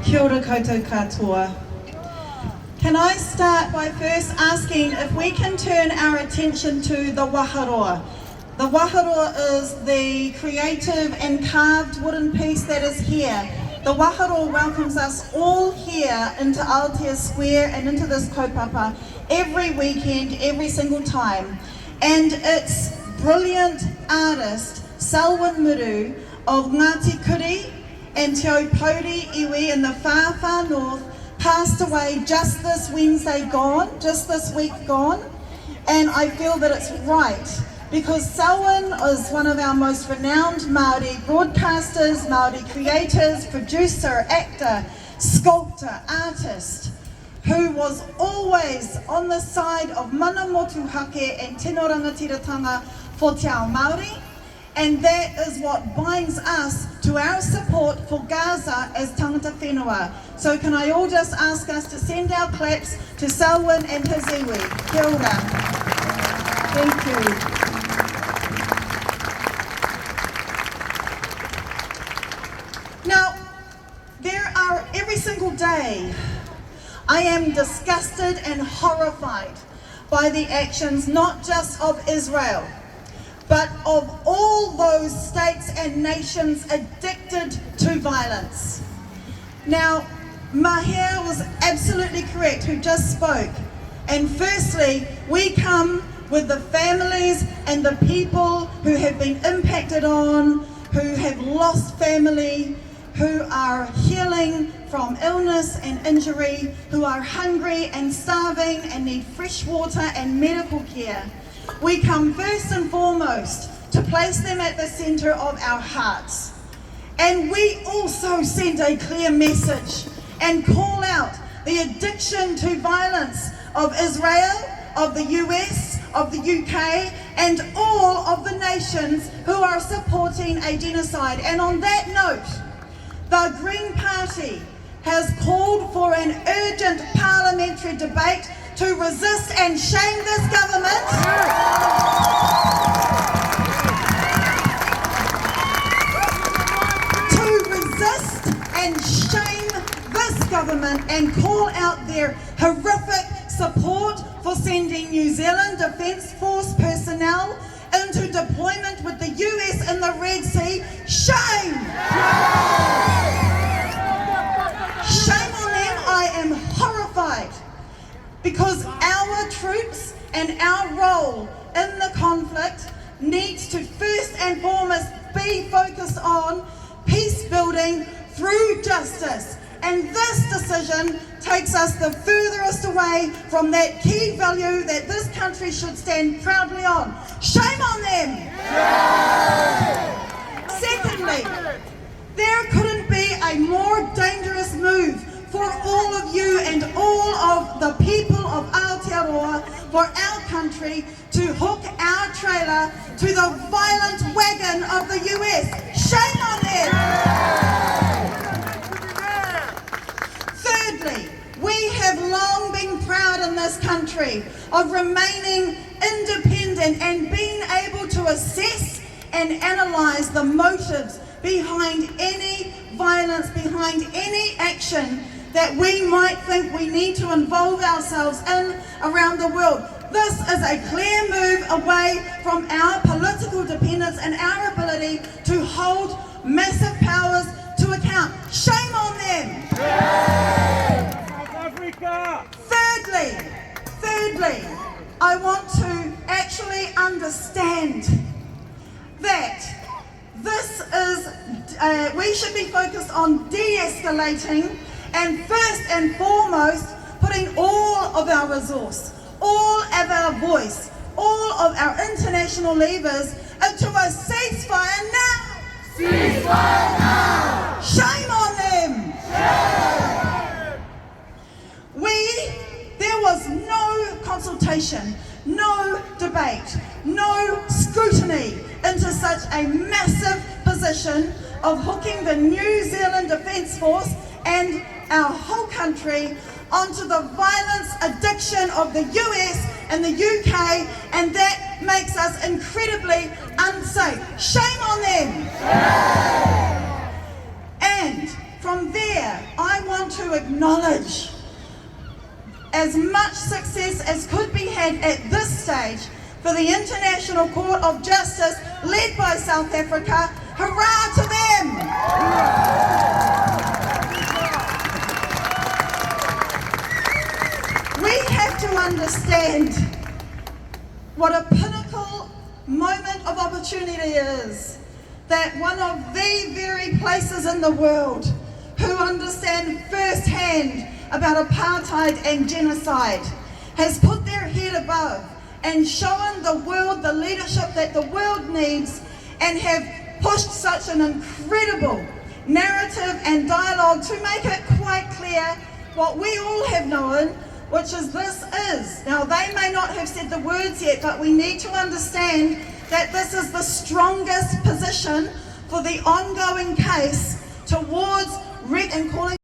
Kia ora koutou katoa. Can I start by first asking if we can turn our attention to the waharoa. The waharoa is the creative and carved wooden piece that is here. The waharoa welcomes us all here into Aotearoa Square and into this kaupapa every weekend, every single time. And its brilliant artist, Selwyn Muru of Ngāti Kuri and Te Aupori Iwi in the far, far north, passed away just this Wednesday gone, just this week gone. And I feel that it's right, because Selwyn is one of our most renowned Māori broadcasters, Māori creators, producer, actor, sculptor, artist, who was always on the side of mana motuhake and tino rangatiratanga for Te Ao Māori, and that is what binds us to our support for Gaza as tangata whenua. So can I all just ask us to send our claps to Selwyn and his iwi. Kia ora. Thank you. Now, every single day, I am disgusted and horrified by the actions not just of Israel, but of all those states and nations addicted to violence. Now, Mahir was absolutely correct who just spoke. And firstly, we come with the families and the people who have been impacted on, who have lost family, who are healing from illness and injury, who are hungry and starving and need fresh water and medical care. We come first and foremost to place them at the centre of our hearts. And we also send a clear message and call out the addiction to violence of Israel, of the US, of the UK, and all of the nations who are supporting a genocide. And on that note, the Green Party has called for an urgent parliamentary debate to resist and shame this government. To resist and shame this government and call out their horrific support for sending New Zealand Defence Force personnel into deployment with the US in the Red Sea. Shame! Shame on them. I am horrified, because our troops and our role in the conflict needs to first and foremost be focused on peace building through justice. And this decision takes us the furthest away from that key value that this country should stand proudly on. Shame on them! Secondly, there couldn't be a more dangerous move for all of you and all of the people of Aotearoa, for our country, to hook our trailer to the violent wagon of the US. Shame on them! Thirdly, we have long been proud in this country of remaining independent and being able to assess and analyse the motives behind any violence, behind any action that we might think we need to involve ourselves in around the world. This is a clear move away from our political dependence and our ability to hold massive powers to account. Shame on them! South Africa! Thirdly, I want to actually understand that this is, we should be focused on de-escalating and first and foremost putting all of our resource, all of our voice, all of our international levers into a ceasefire now! Ceasefire now! Shame on them! Shame! There was no consultation, no debate, no scrutiny into such a massive position of hooking the New Zealand Defence Force and our whole country onto the violence addiction of the US and the UK, and that makes us incredibly unsafe. Shame on them! Shame! And from there, I want to acknowledge as much success as could be had at this stage for the International Court of Justice led by South Africa. Hurrah to them! We have to understand what a pinnacle moment of opportunity is, that one of the very places in the world who understand firsthand about apartheid and genocide has put their head above and shown the world the leadership that the world needs, and have pushed such an incredible narrative and dialogue to make it quite clear what we all have known, which is this is. Now, they may not have said the words yet, but we need to understand that this is the strongest position for the ongoing case towards and calling